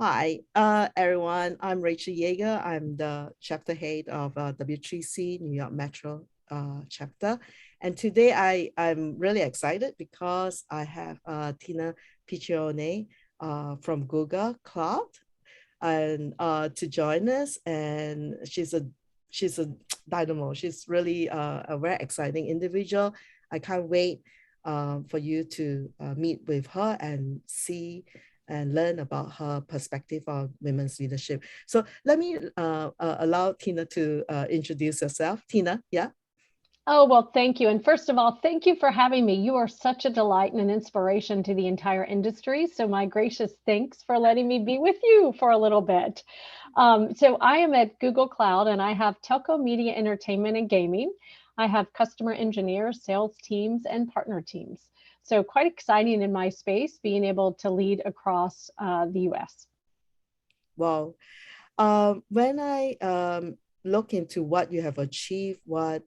Hi, everyone. I'm Rachel Yeager. I'm the chapter head of W3C New York Metro chapter. And today I'm really excited because I have Teena Piccione from Google Cloud and to join us. And she's a dynamo. She's really a very exciting individual. I can't wait for you to meet with her and see and learn about her perspective on women's leadership. So let me allow Teena to introduce herself. Teena, yeah? Oh, well, thank you. And first of all, thank you for having me. You are such a delight and an inspiration to the entire industry. So, my gracious thanks for letting me be with you for a little bit. So, I am at Google Cloud and I have Telco Media Entertainment and Gaming. I have customer engineers, sales teams, and partner teams. So, quite exciting in my space being able to lead across the US. Wow. When I look into what you have achieved, what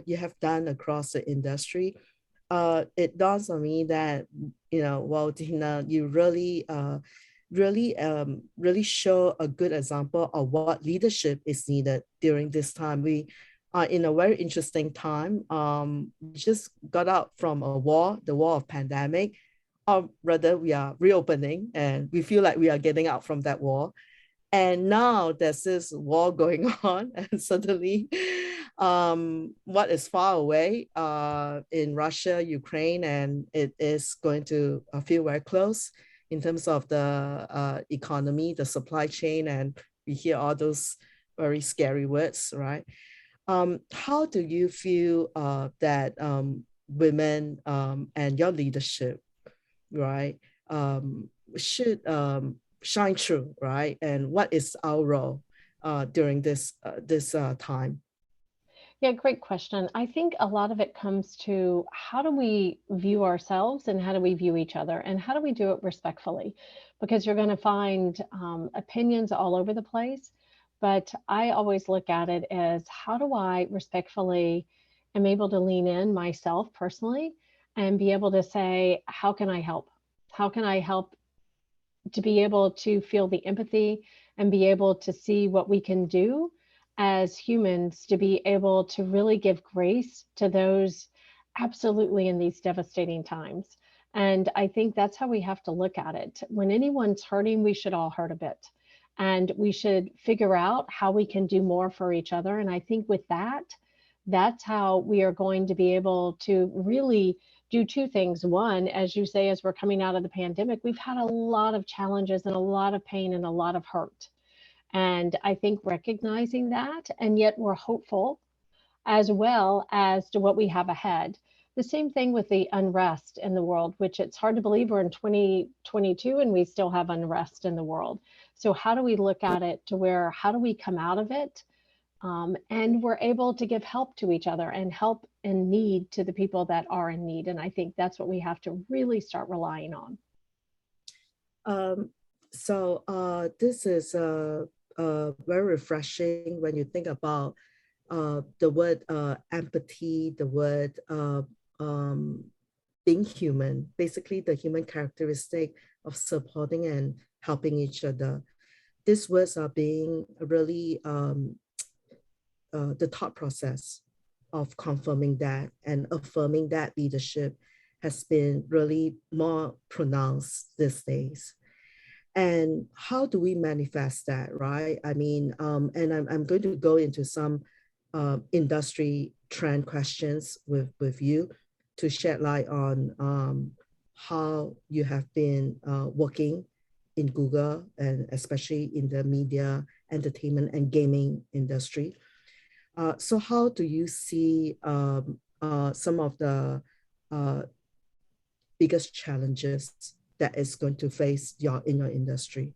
you have done across the industry, it dawns on me that, well, Tina, you really show a good example of what leadership is needed during this time. We are in a very interesting time. We just got out from a war, the war of pandemic, or rather we are reopening and we feel like we are getting out from that war. And now there's this war going on, and suddenly, what is far away in Russia, Ukraine, and it is going to feel very close in terms of the economy, the supply chain, and we hear all those very scary words, right? How do you feel that women and your leadership, right, should shine through, right? And what is our role during this time? Yeah, great question. I think a lot of it comes to how do we view ourselves and how do we view each other and how do we do it respectfully? Because you're going to find opinions all over the place. But I always look at it as how do I respectfully am able to lean in myself personally and be able to say, how can I help? How can I help to be able to feel the empathy and be able to see what we can do as humans to be able to really give grace to those absolutely in these devastating times. And I think that's how we have to look at it. When anyone's hurting, we should all hurt a bit. And we should figure out how we can do more for each other. And I think with that, that's how we are going to be able to really do two things. One, as you say, as we're coming out of the pandemic, we've had a lot of challenges and a lot of pain and a lot of hurt. And I think recognizing that, and yet we're hopeful as well as to what we have ahead. The same thing with the unrest in the world, which it's hard to believe we're in 2022 and we still have unrest in the world. So, how do we look at it to where, how do we come out of it? And we're able to give help to each other and help in need to the people that are in need. And I think that's what we have to really start relying on. Um, this is very refreshing when you think about the word empathy, the word um, being human, basically the human characteristic of supporting and helping each other. These words are being really the thought process of confirming that and affirming that leadership has been really more pronounced these days. And how do we manifest that, right? I mean, and I'm going to go into some industry trend questions with you to shed light on how you have been working in Google and especially in the media, entertainment, and gaming industry. So how do you see some of the uh, biggest challenges that is going to face in your industry?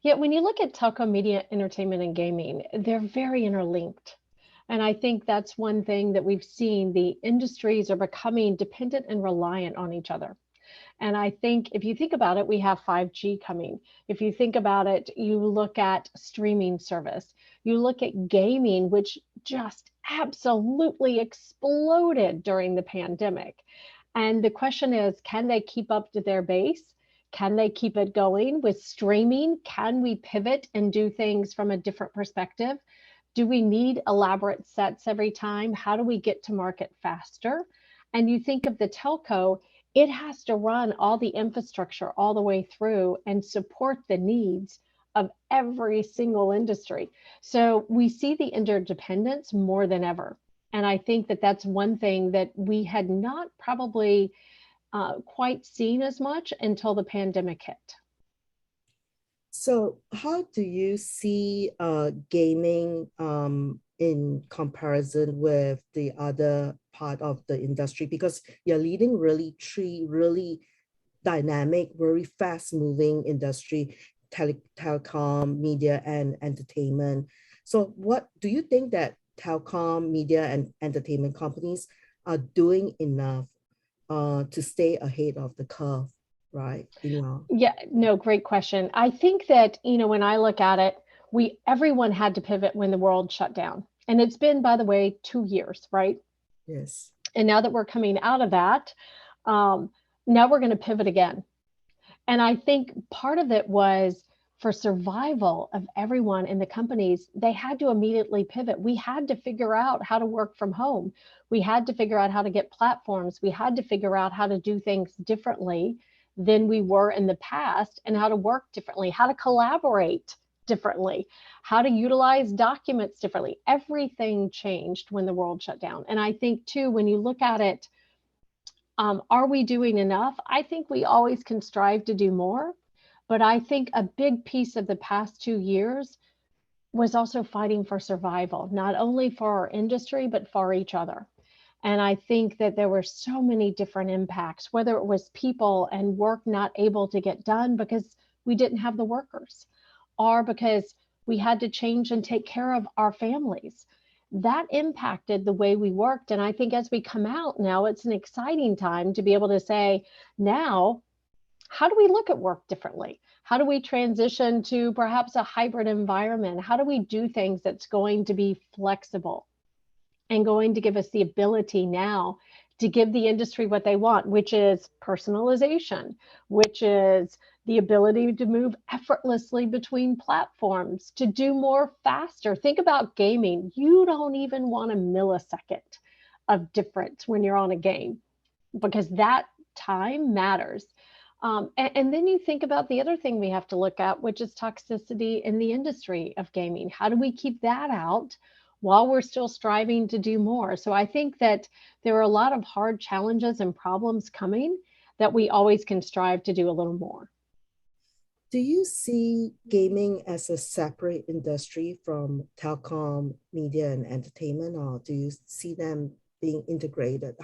Yeah, when you look at telco, media, entertainment, and gaming, they're very interlinked. And I think that's one thing that we've seen. The industries are becoming dependent and reliant on each other. And I think if you think about it, we have 5G coming. If you think about it, you look at streaming service, you look at gaming, which just absolutely exploded during the pandemic. And the question is, can they keep up to their base? Can they keep it going with streaming? Can we pivot and do things from a different perspective? Do we need elaborate sets every time? How do we get to market faster? And you think of the telco, it has to run all the infrastructure all the way through and support the needs of every single industry. So we see the interdependence more than ever. And I think that that's one thing that we had not probably quite seen as much until the pandemic hit. So how do you see gaming in comparison with the other part of the industry? Because you're leading really three really dynamic, very fast-moving industry, telecom, media, and entertainment. So what do you think that telecom, media, and entertainment companies are doing enough to stay ahead of the curve, right? Yeah, no, great question. I think that, when I look at it, everyone had to pivot when the world shut down. And it's been, by the way, 2 years, right? Yes. And now that we're coming out of that, now we're going to pivot again. And I think part of it was for survival of everyone in the companies, they had to immediately pivot. We had to figure out how to work from home. We had to figure out how to get platforms. We had to figure out how to do things differently than we were in the past, and how to work differently, how to collaborate differently, how to utilize documents differently. Everything changed when the world shut down. And I think too, when you look at it, are we doing enough? I think we always can strive to do more. But I think a big piece of the past 2 years was also fighting for survival, not only for our industry, but for each other. And I think that there were so many different impacts, whether it was people and work not able to get done because we didn't have the workers, or because we had to change and take care of our families. That impacted the way we worked. And I think as we come out now, it's an exciting time to be able to say, now, how do we look at work differently? How do we transition to perhaps a hybrid environment? How do we do things that's going to be flexible and going to give us the ability now to give the industry what they want, which is personalization, which is the ability to move effortlessly between platforms, to do more faster. Think about gaming. You don't even want a millisecond of difference when you're on a game, because that time matters. And then you think about the other thing we have to look at, which is toxicity in the industry of gaming. How do we keep that out while we're still striving to do more? So I think that there are a lot of hard challenges and problems coming that we always can strive to do a little more. Do you see gaming as a separate industry from telecom, media, and entertainment, or do you see them being integrated?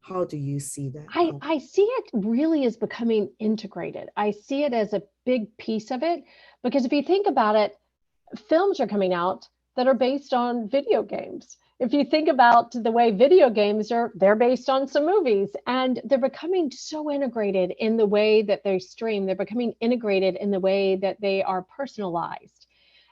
How do you see that? I see it really as becoming integrated. I see it as a big piece of it, because if you think about it, films are coming out that are based on video games. If you think about the way video games are, they're based on some movies, and they're becoming so integrated in the way that they stream. They're becoming integrated in the way that they are personalized.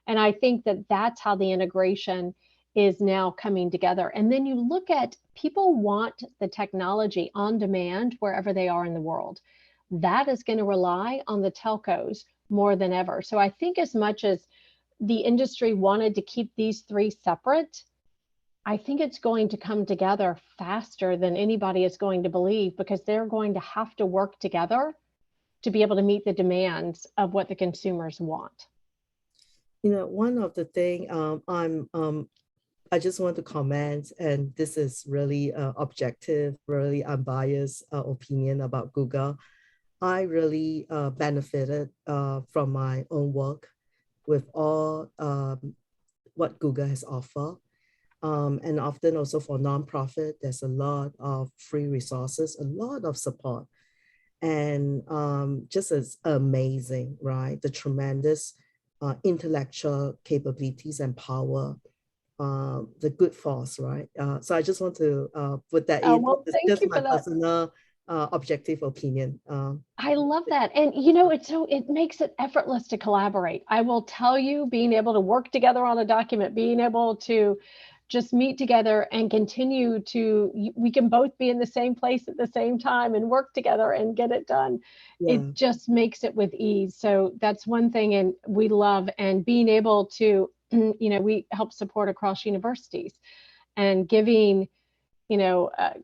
And I think that that's how the integration is now coming together. And then you look at, people want the technology on demand wherever they are in the world. That is going to rely on the telcos more than ever. So I think as much as the industry wanted to keep these three separate, I think it's going to come together faster than anybody is going to believe, because they're going to have to work together to be able to meet the demands of what the consumers want. One of the things I just want to comment, and this is really objective, really unbiased opinion about Google. I really benefited from my own work with all what Google has offered. And often also for nonprofit, there's a lot of free resources, a lot of support. And just as amazing, right? The tremendous intellectual capabilities and power, the good force, right? So I just want to put that in. Well, It's just my personal objective opinion. I love that. And it makes it effortless to collaborate. I will tell you, being able to work together on a document, being able to just meet together and continue we can both be in the same place at the same time and work together and get it done. Yeah. It just makes it with ease. So that's one thing, and we love, and being able to, we help support across universities and giving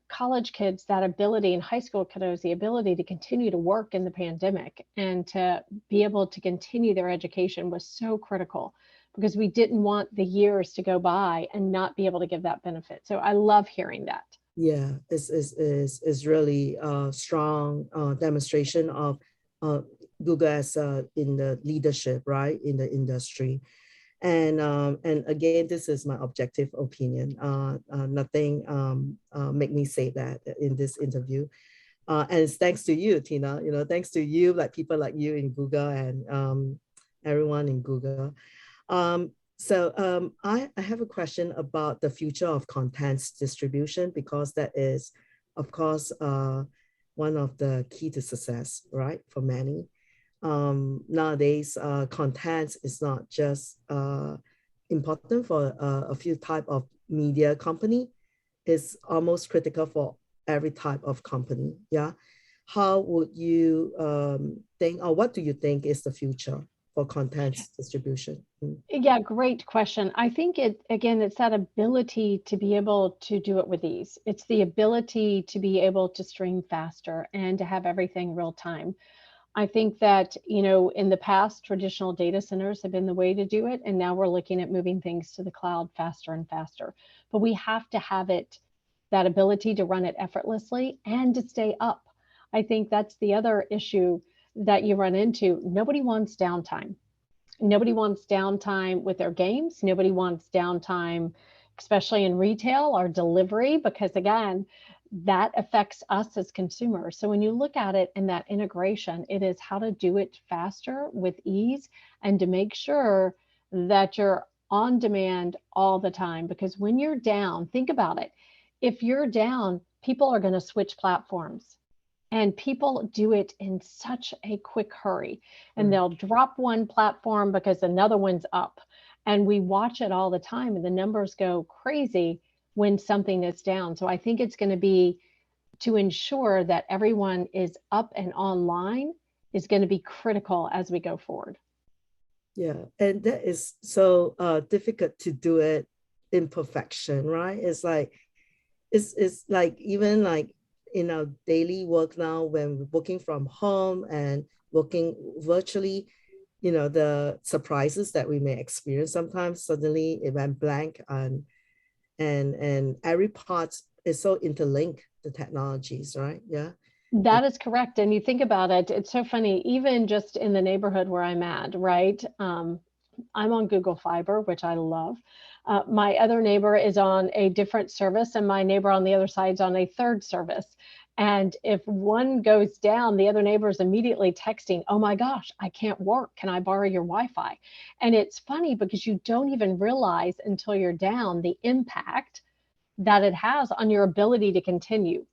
college kids that ability, and high school kiddos the ability to continue to work in the pandemic and to be able to continue their education was so critical, because we didn't want the years to go by and not be able to give that benefit. So I love hearing that. Yeah, is really a strong demonstration of Google as in the leadership, right, in the industry. And again, this is my objective opinion. Nothing make me say that in this interview. And it's thanks to you, Teena. Thanks to you, like people like you in Google, and everyone in Google. I have a question about the future of content distribution, because that is, of course, one of the key to success, right, for many. Nowadays, content is not just important for a few type of media company. It's almost critical for every type of company. Yeah. How would you think, or what do you think is the future for content distribution? Yeah, great question. I think it's that ability to be able to do it with ease. It's the ability to be able to stream faster and to have everything real time. I think that, in the past, traditional data centers have been the way to do it. And now we're looking at moving things to the cloud faster and faster. But we have to have that ability to run it effortlessly and to stay up. I think that's the other issue that you run into. Nobody wants downtime. Nobody wants downtime with their games. Nobody wants downtime, especially in retail or delivery, because again, that affects us as consumers. So when you look at it in that integration, it is how to do it faster with ease and to make sure that you're on demand all the time. Because when you're down, think about it. If you're down, people are going to switch platforms. And people do it in such a quick hurry, and they'll drop one platform because another one's up. And we watch it all the time, and the numbers go crazy when something is down. So I think it's going to be to ensure that everyone is up and online is going to be critical as we go forward. Yeah, and that is so difficult to do it in perfection, right? It's like even like in our daily work now, when we're working from home and working virtually, the surprises that we may experience sometimes, suddenly it went blank, and every part is so interlinked, the technologies, right? Yeah. That is correct. And you think about it, it's so funny, even just in the neighborhood where I'm at, right? I'm on Google Fiber, which I love. My other neighbor is on a different service, and my neighbor on the other side is on a third service. And if one goes down, the other neighbor is immediately texting, "Oh my gosh, I can't work. Can I borrow your Wi-Fi?" And it's funny because you don't even realize until you're down the impact that it has on your ability to continue.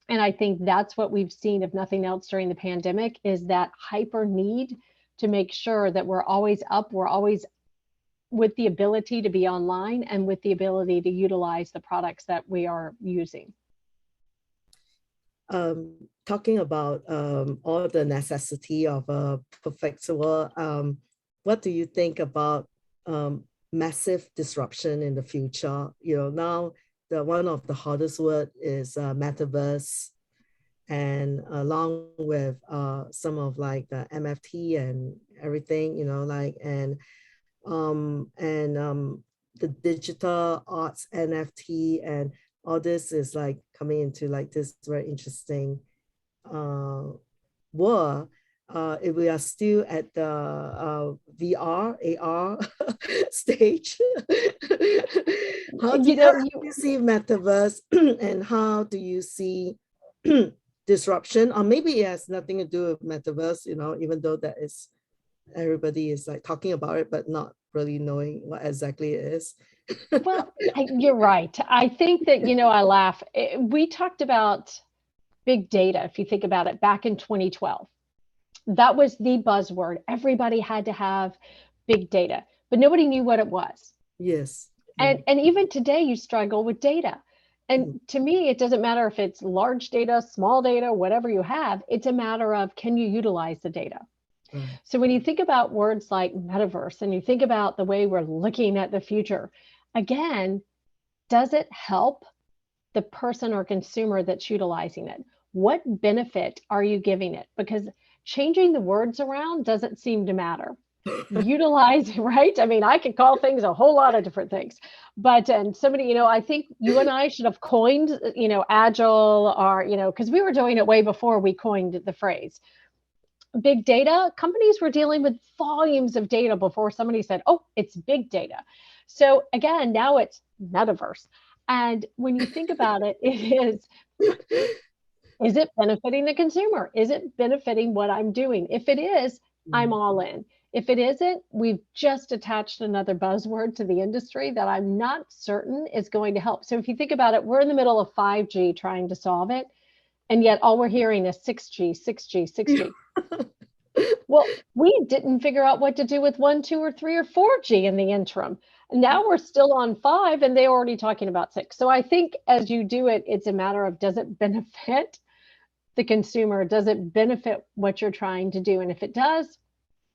And I think that's what we've seen, if nothing else, during the pandemic, is that hyper need to make sure that we're always up, we're always with the ability to be online and with the ability to utilize the products that we are using. Talking about all the necessity of a perfect world, what do you think about massive disruption in the future? Now one of the hardest word is metaverse, and along with some of like the MFT and everything, the digital arts NFT and all this is like coming into like this very interesting world. If we are still at the VR, AR stage, how do you see metaverse and how do you see disruption? Or maybe it has nothing to do with metaverse, even though that is, everybody is like talking about it, but not really knowing what exactly it is. Well, you're right. I think that, I laugh. We talked about big data, if you think about it, back in 2012. That was the buzzword. Everybody had to have big data, but nobody knew what it was. Yes. And even today you struggle with data. And Mm. to me, it doesn't matter if it's large data, small data, whatever you have, it's a matter of can you utilize the data? Right. So when you think about words like metaverse and you think about the way we're looking at the future, again, does it help the person or consumer that's utilizing it? What benefit are you giving it? Because changing the words around doesn't seem to matter. Utilize, right? I mean, I could call things a whole lot of different things, but and somebody, I think you and I should have coined, agile, or because we were doing it way before we coined the phrase. Big data, companies were dealing with volumes of data before somebody said, oh, it's big data. So again, now it's metaverse. And when you think about it, is it benefiting the consumer? Is it benefiting what I'm doing? If it is, I'm Mm. all in. If it isn't, we've just attached another buzzword to the industry that I'm not certain is going to help. So if you think about it, we're in the middle of 5G trying to solve it. And yet all we're hearing is 6G, 6G, 6G. Well, we didn't figure out what to do with 1, 2, or 3, or 4G in the interim. Now we're still on 5 and they're already talking about 6. So I think as you do it, it's a matter of does it benefit the consumer? Does it benefit what you're trying to do? And if it does,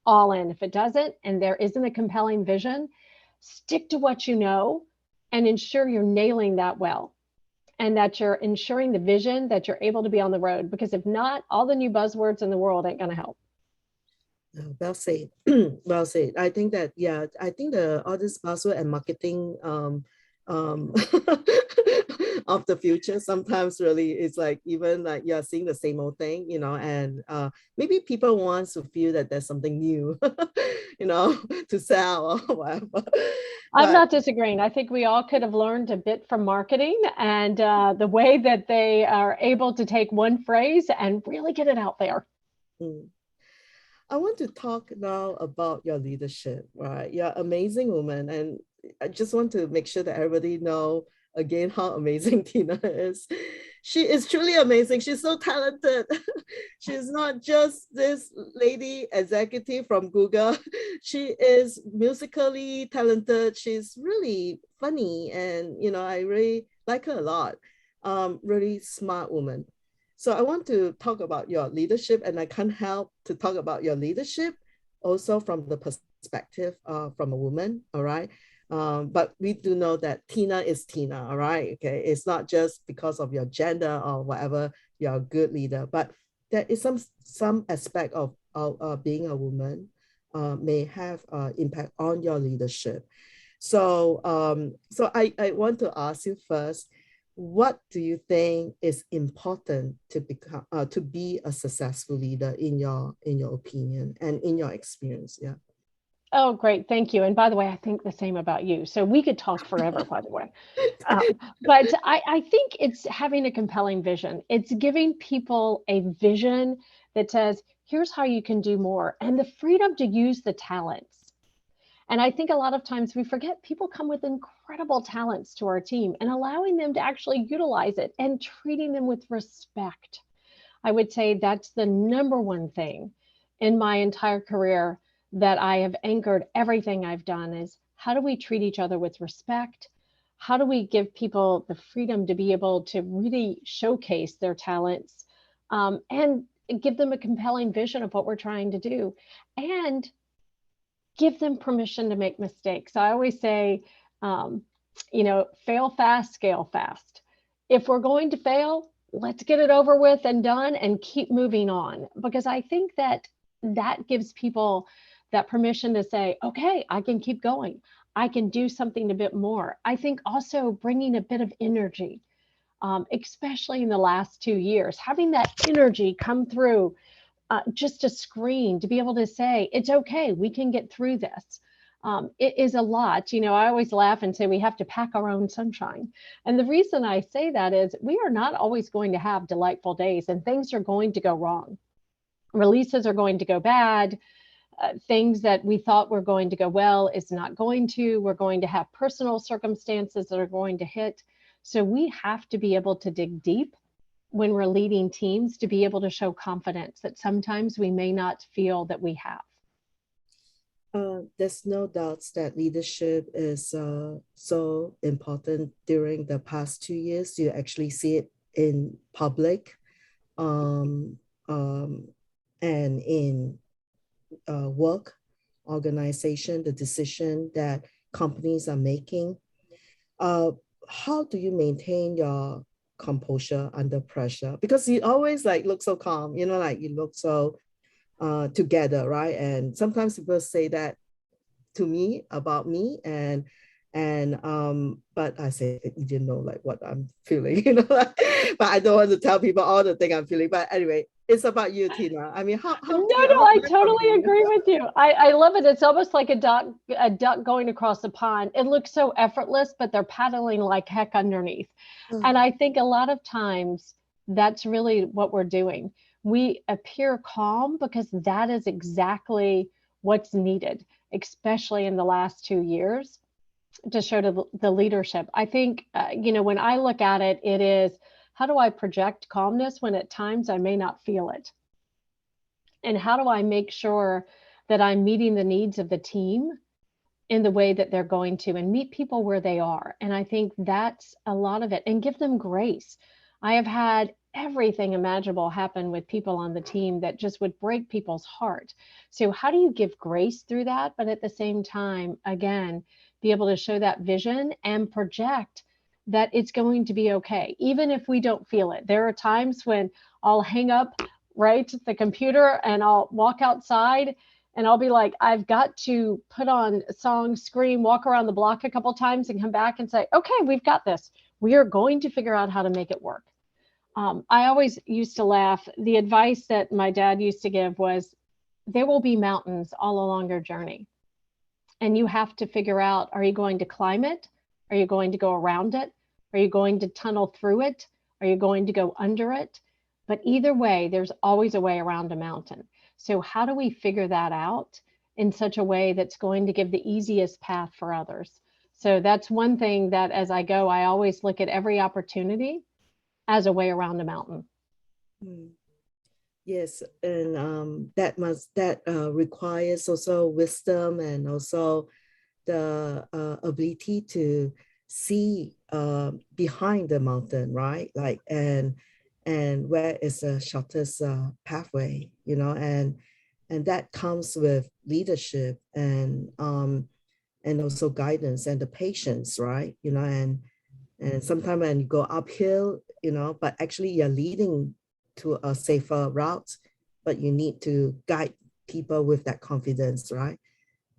all in. If it doesn't, and there isn't a compelling vision, stick to what you know and ensure you're nailing that well and that you're ensuring the vision that you're able to be on the road. Because if not, all the new buzzwords in the world ain't going to help. Well said. Well said. I think that, yeah, I think the all this buzzword and marketing um of the future sometimes really is like even like you're seeing the same old thing, and maybe people want to feel that there's something new, to sell or whatever. I'm But not disagreeing. I think we all could have learned a bit from marketing and the way that they are able to take one phrase and really get it out there. mm, I want to talk now about your leadership, right? You're an amazing woman, and I just want to make sure that everybody know again how amazing Teena is. She is truly amazing. She's so talented. She's not just this lady executive from Google. She is musically talented. She's really funny, and I really like her a lot. Really smart woman. So I want to talk about your leadership, and I can't help to talk about your leadership also from the perspective from a woman, all right? But we do know that Teena is Teena, all right? Okay, it's not just because of your gender or whatever, you're a good leader, but there is some aspect of being a woman may have impact on your leadership. So I want to ask you first, what do you think is important to be a successful leader in your opinion and in your experience? Yeah. Oh, great. Thank you. And by the way, I think the same about you. So we could talk forever, by the way. But I think it's having a compelling vision. It's giving people a vision that says, here's how you can do more, and the freedom to use the talents. And I think a lot of times we forget people come with incredible talents to our team and allowing them to actually utilize it and treating them with respect. I would say that's the number one thing in my entire career that I have anchored everything I've done is how do we treat each other with respect? How do we give people the freedom to be able to really showcase their talents and give them a compelling vision of what we're trying to do and give them permission to make mistakes. I always say, um, fail fast, scale fast. If we're going to fail, let's get it over with and done and keep moving on. Because I think that that gives people that permission to say, okay, I can keep going. I can do something a bit more. I think also bringing a bit of energy, especially in the last 2 years, having that energy come through just a screen to be able to say, it's okay, we can get through this. It is a lot. I always laugh and say we have to pack our own sunshine. And the reason I say that is we are not always going to have delightful days and things are going to go wrong. Releases are going to go bad. Things that we thought were going to go well is not going to. We're going to have personal circumstances that are going to hit. So we have to be able to dig deep when we're leading teams to be able to show confidence that sometimes we may not feel that we have. There's no doubts that leadership is so important during the past 2 years. You actually see it in public, um, um, and in work, organization, the decision that companies are making. Uh, how do you maintain your composure under pressure? Because you always like look so calm, like you look so together, right? And sometimes people say that to me about me, and but I say you didn't know like what I'm feeling, but I don't want to tell people all the thing I'm feeling. But anyway, it's about you, Teena. I mean, No, how do you no, I learn from totally you? agree with you. I love it. It's almost like a duck going across the pond. It looks so effortless, but they're paddling like heck underneath. And I think a lot of times that's really what we're doing. We appear calm because that is exactly what's needed, especially in the last 2 years to show to the leadership. I think, when I look at it, it is how do I project calmness when at times I may not feel it? And how do I make sure that I'm meeting the needs of the team in the way that they're going to and meet people where they are? And I think that's a lot of it and give them grace. I have had everything imaginable happen with people on the team that just would break people's heart. So, how do you give grace through that? But at the same time, again, be able to show that vision and project that it's going to be okay, even if we don't feel it. There are times when I'll hang up right the computer and I'll walk outside and I'll be like, I've got to put on a song, scream, walk around the block a couple times and come back and say, okay, we've got this. We are going to figure out how to make it work. I always used to laugh. The advice that my dad used to give was there will be mountains all along your journey. And you have to figure out, are you going to climb it? Are you going to go around it? Are you going to tunnel through it? Are you going to go under it? But either way, there's always a way around a mountain. So how do we figure that out in such a way that's going to give the easiest path for others? So that's one thing that as I go, I always look at every opportunity as a way around a mountain. Hmm. Yes, and that requires also wisdom and also the ability to see behind the mountain, right? Like and where is the shortest pathway, and that comes with leadership and also guidance and the patience, right? And sometimes when you go uphill, but actually you're leading to a safer route, but you need to guide people with that confidence, right?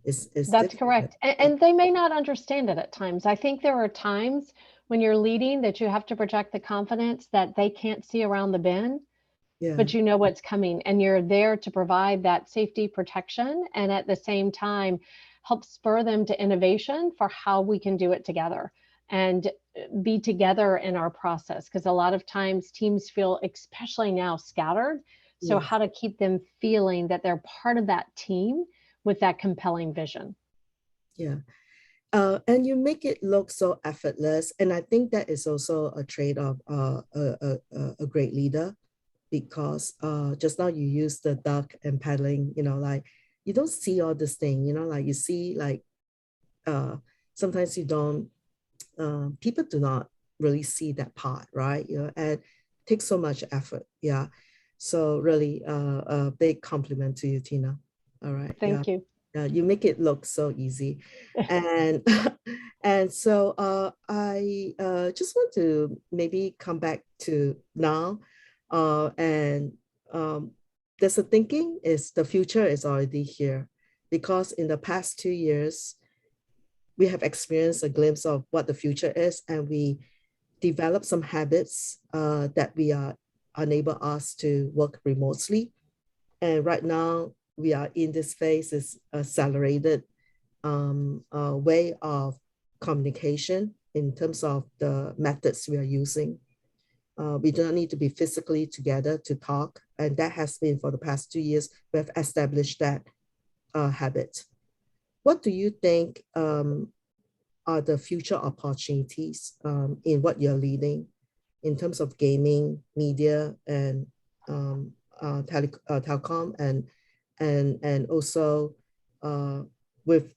It's That's difficult. correct. And they may not understand it at times. I think there are times when you're leading that you have to project the confidence that they can't see around the bend, Yeah, but you know what's coming and you're there to provide that safety protection and at the same time help spur them to innovation for how we can do it together and be together in our process because a lot of times teams feel especially now scattered, so yes, how to keep them feeling that they're part of that team with that compelling vision. yeah. And you make it look so effortless, and I think that is also a trait of a great leader, because just now you use the duck and paddling, like you don't see all this thing, like you see like uh, sometimes you don't, people do not really see that part, right? And it takes so much effort. Yeah. So really a big compliment to you, Teena. All right. Yeah. Thank you. You make it look so easy. And and so I just want to maybe come back to now. And there's a thinking is the future is already here, because in the past 2 years, we have experienced a glimpse of what the future is, and we develop some habits that we are enable us to work remotely. And right now, we are in this phase is accelerated way of communication in terms of the methods we are using. We do not need to be physically together to talk, and that has been for the past 2 years. We have established that habit. What do you think are the future opportunities in what you're leading in terms of gaming, media, and telecom, and also with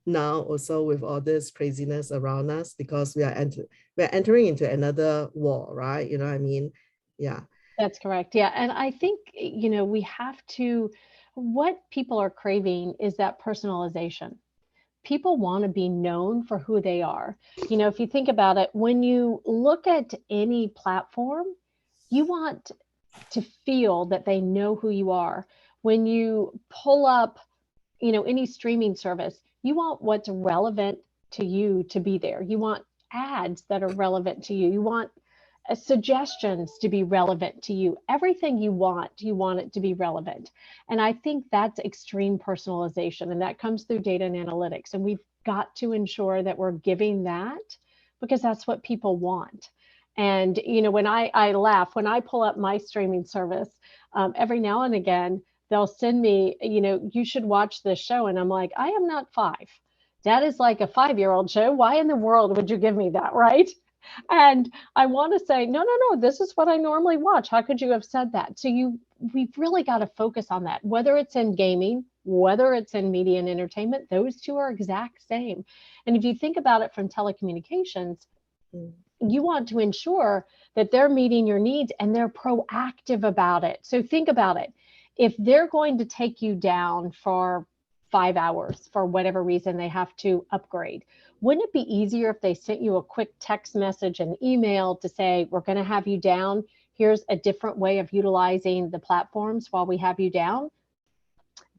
now also with all this craziness around us, because we're entering into another war, right? You know what I mean? Yeah. That's correct. Yeah. And I think, we have to, what people are craving is that personalization. People want to be known for who they are. If you think about it, when you look at any platform, you want to feel that they know who you are. When you pull up, any streaming service, you want what's relevant to you to be there. You want ads that are relevant to you. You want suggestions to be relevant to you. Everything you want it to be relevant. And I think that's extreme personalization, and that comes through data and analytics. And we've got to ensure that we're giving that, because that's what people want. And when I laugh when I pull up my streaming service, every now and again they'll send me, you should watch this show, and I'm like, I am not 5. That is like a 5-year-old show. Why in the world would you give me that, right? And I want to say, no, no, no, this is what I normally watch. How could you have said that? So we've really got to focus on that, whether it's in gaming, whether it's in media and entertainment, those two are exact same. And if you think about it from telecommunications, you want to ensure that they're meeting your needs and they're proactive about it. So think about it. If they're going to take you down for 5 hours for whatever reason they have to upgrade, wouldn't it be easier if they sent you a quick text message and email to say, we're going to have you down. Here's a different way of utilizing the platforms while we have you down?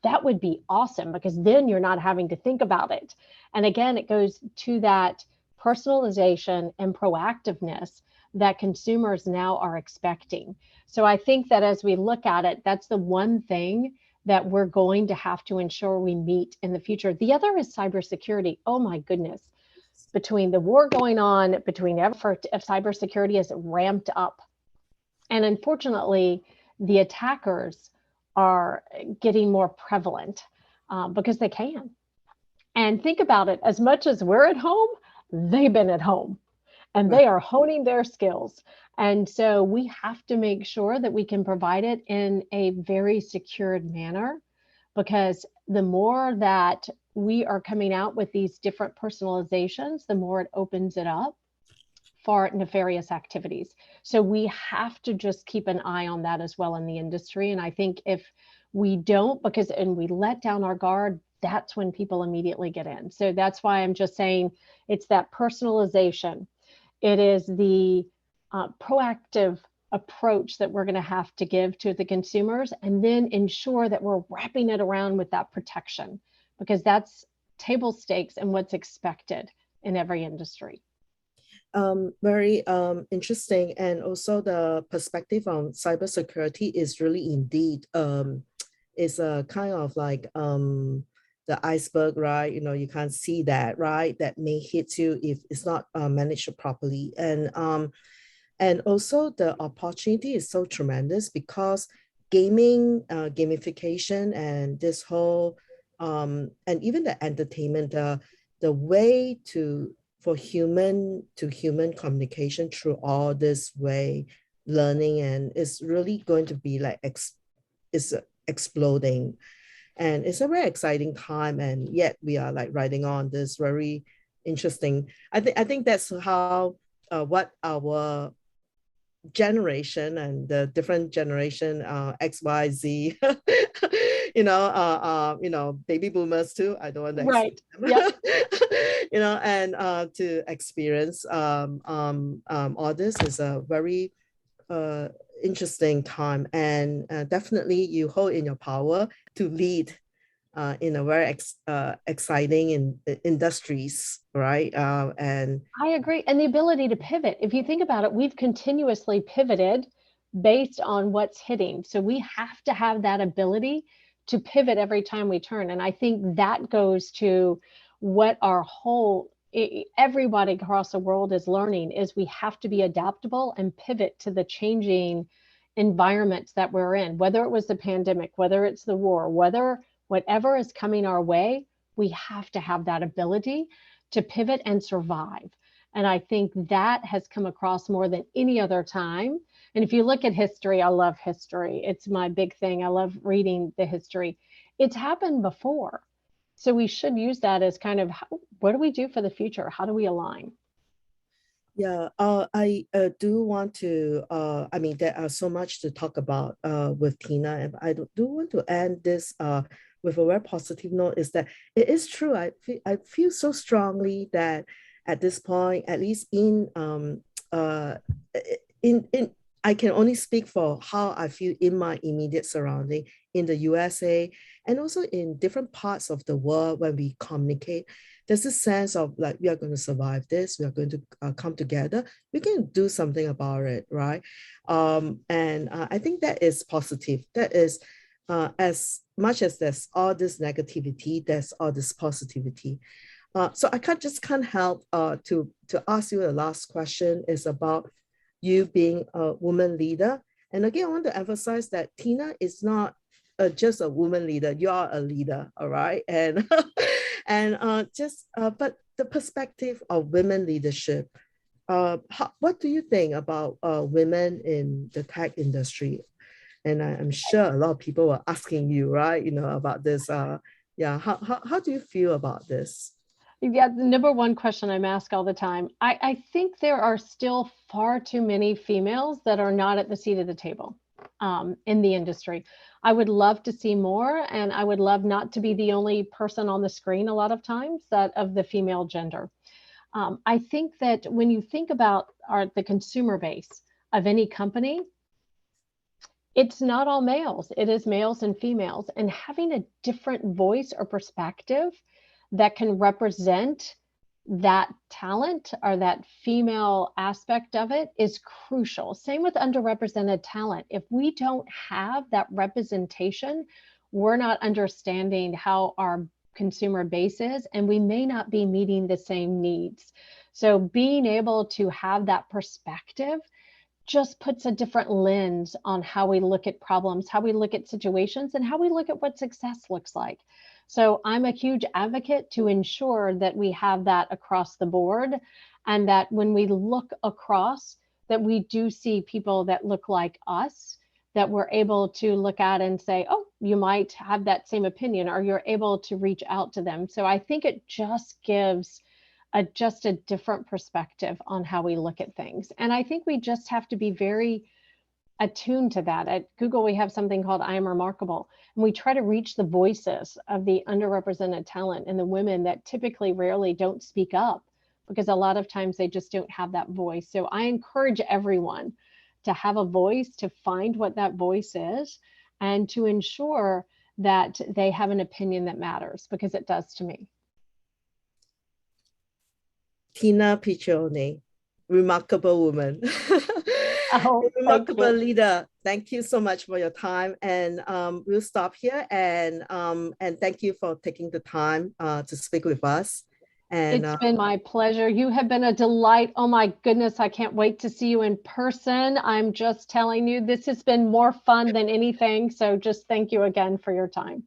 That would be awesome, because then you're not having to think about it. And again, it goes to that personalization and proactiveness that consumers now are expecting. So I think that as we look at it, that's the one thing that we're going to have to ensure we meet in the future. The other is cybersecurity. Oh my goodness. Between the war going on, between effort of cybersecurity has ramped up. And unfortunately, the attackers are getting more prevalent because they can. And think about it, as much as we're at home, they've been at home and they are honing their skills. And so we have to make sure that we can provide it in a very secured manner, because the more that we are coming out with these different personalizations, the more it opens it up for nefarious activities. So we have to just keep an eye on that as well in the industry. And I think if we don't, and we let down our guard, that's when people immediately get in. So that's why I'm just saying it's that personalization. It is the proactive approach that we're going to have to give to the consumers, and then ensure that we're wrapping it around with that protection, because that's table stakes and what's expected in every industry. Very interesting. And also the perspective on cybersecurity is really indeed is a kind of like the iceberg, right? You can't see that, right? That may hit you if it's not managed properly. And also the opportunity is so tremendous, because gaming, gamification, and this whole and even the entertainment, the way for human to human communication through all this way learning, and it's really going to be like it's exploding, and it's a very exciting time. And yet we are like riding on this very interesting. I think that's how what our generation and the different generation X, Y, Z, baby boomers too. I don't want to right. Yep. And to experience all this is a very interesting time, and definitely you hold in your power to lead in a very exciting industries, right? And I agree. And the ability to pivot. If you think about it, we've continuously pivoted based on what's hitting. So we have to have that ability to pivot every time we turn. And I think that goes to what everybody across the world is learning, is we have to be adaptable and pivot to the changing environments that we're in, whether it was the pandemic, whether it's the war, whatever is coming our way, we have to have that ability to pivot and survive. And I think that has come across more than any other time. And if you look at history, I love history. It's my big thing. I love reading the history. It's happened before. So we should use that as kind of what do we do for the future? How do we align? Yeah, I do want to, I mean, there are so much to talk about with Tina, and do want to end this with a very positive note is that it is true. I feel so strongly that at this point, at least uh, in I can only speak for how I feel in my immediate surrounding in the USA and also in different parts of the world when we communicate. There's this sense of like, we are going to survive this, we are going to come together, we can do something about it, right? And I think that is positive. That is, as much as there's all this negativity, there's all this positivity. So I can't help to ask you the last question is about you being a woman leader. And again, I want to emphasize that Tina is not just a woman leader. You are a leader, all right? And but the perspective of women leadership. What do you think about women in the tech industry? And I'm sure a lot of people are asking you, right? You know about this. Yeah. How do you feel about this? Yeah, the number one question I'm asked all the time. I think there are still far too many females that are not at the seat of the table in the industry. I would love to see more, and I would love not to be the only person on the screen a lot of times that of the female gender. I think that when you think about the consumer base of any company, it's not all males. It is males and females, and having a different voice or perspective that can represent that talent or that female aspect of it is crucial. Same with underrepresented talent. If we don't have that representation, we're not understanding how our consumer base is, and we may not be meeting the same needs. So being able to have that perspective just puts a different lens on how we look at problems, how we look at situations, and how we look at what success looks like. So I'm a huge advocate to ensure that we have that across the board, and that when we look across, that we do see people that look like us, that we're able to look at and say, oh, you might have that same opinion, or you're able to reach out to them. So I think it just gives just a different perspective on how we look at things. And I think we just have to be very attuned to that. At Google, we have something called I Am Remarkable, and we try to reach the voices of the underrepresented talent and the women that typically rarely don't speak up, because a lot of times they just don't have that voice. So I encourage everyone to have a voice, to find what that voice is, and to ensure that they have an opinion that matters, because it does to me. Teena Piccione, remarkable woman, Oh, thank remarkable you. leader. Thank you so much for your time, and we'll stop here. And thank you for taking the time to speak with us. And It's been my pleasure. You have been a delight. Oh my goodness, I can't wait to see you in person. I'm just telling you, this has been more fun than anything. So just thank you again for your time.